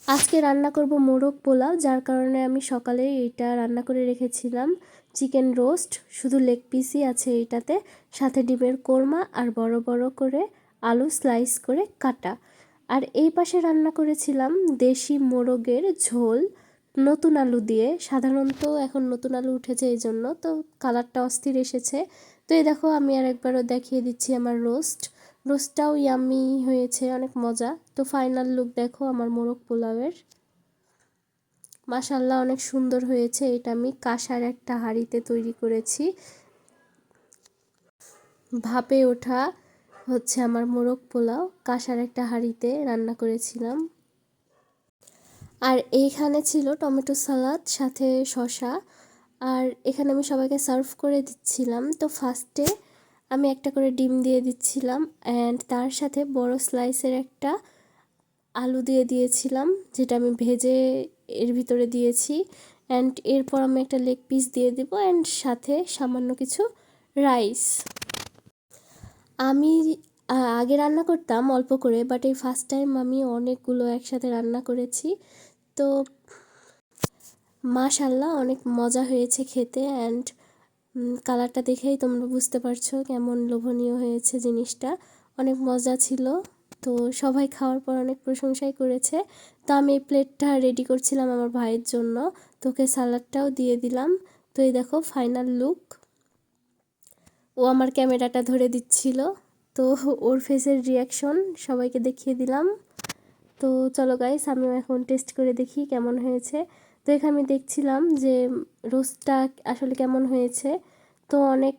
আজকে রান্না করব মোরগ পোলাও, যার কারণে আমি সকালে এইটা রান্না করে রেখেছিলাম। চিকেন রোস্ট, শুধু লেগ পিসই আছে এইটাতে, সাথে ডিমের কোরমা আর বড় বড় করে আলু স্লাইস করে কাটা। আর এই পাশে রান্না করেছিলাম দেশি মোরগের ঝোল নতুন আলু দিয়ে। সাধারণত এখন নতুন আলু উঠেছে, এই জন্য তো কালারটা অস্থির এসেছে। তো এই দেখো, আমি আর একবারও দেখিয়ে দিচ্ছি আমার রোস্টটাও ইয়াম্মি হয়েছে, অনেক মজা। তো ফাইনাল লুক দেখো আমার মোরগ পোলাওয়ের। মাশাল্লাহ অনেক সুন্দর হয়েছে। এটা আমি কাঁসার একটা হাঁড়িতে তৈরি করেছি। ভাপে ওঠা হচ্ছে আমার মোরগ পোলাও, কাঁসার একটা হাঁড়িতে রান্না করেছিলাম। আর এইখানে ছিল টমেটো সালাদ সাথে শসা। আর এখানে আমি সবাইকে সার্ভ করে দিচ্ছিলাম। তো ফার্স্টে আমি একটা করে ডিম দিয়ে দিচ্ছিলাম, অ্যান্ড তার সাথে বড় স্লাইসের একটা আলু দিয়ে দিয়েছিলাম, যেটা আমি ভেজে এর ভিতরে দিয়েছি। অ্যান্ড এরপর আমি একটা লেগ পিস দিয়ে দিব, অ্যান্ড সাথে সামান্য কিছু রাইস। আমি আগে রান্না করতাম অল্প করে, বাট এই ফার্স্ট টাইম আমি অনেকগুলো একসাথে রান্না করেছি। তো মাশাল্লাহ অনেক মজা হয়েছে খেতে। অ্যান্ড কালারটা দেখেই তোমরা বুঝতে পারছো কেমন লোভনীয় হয়েছে জিনিসটা, অনেক মজা ছিল। তো সবাই খাওয়ার পর অনেক প্রশংসাই করেছে। তো আমি এই প্লেটটা রেডি করছিলাম আমার ভাইয়ের জন্য, তোকে সালাডটাও দিয়ে দিলাম। তো এই দেখো ফাইনাল লুক। ও আমার ক্যামেরাটা ধরে দিচ্ছিল, তো ওর ফেসের রিয়াকশন সবাইকে দেখিয়ে দিলাম। তো চলো গাইস, আমিও এখন টেস্ট করে দেখি কেমন হয়েছে। তো এখানে আমি দেখছিলাম যে রোস্টটা আসলে কেমন হয়েছে। তো অনেক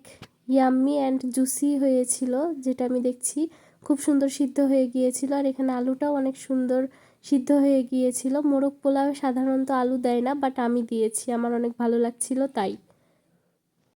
ইয়াম্মি অ্যান্ড জুসি হয়েছিল, যেটা আমি দেখছি খুব সুন্দর সিদ্ধ হয়ে গিয়েছিল। আর এখানে আলুটাও অনেক সুন্দর সিদ্ধ হয়ে গিয়েছিল। মোরগ পোলাও সাধারণত আলু দেয় না, বাট আমি দিয়েছি, আমার অনেক ভালো লাগছিল তাই।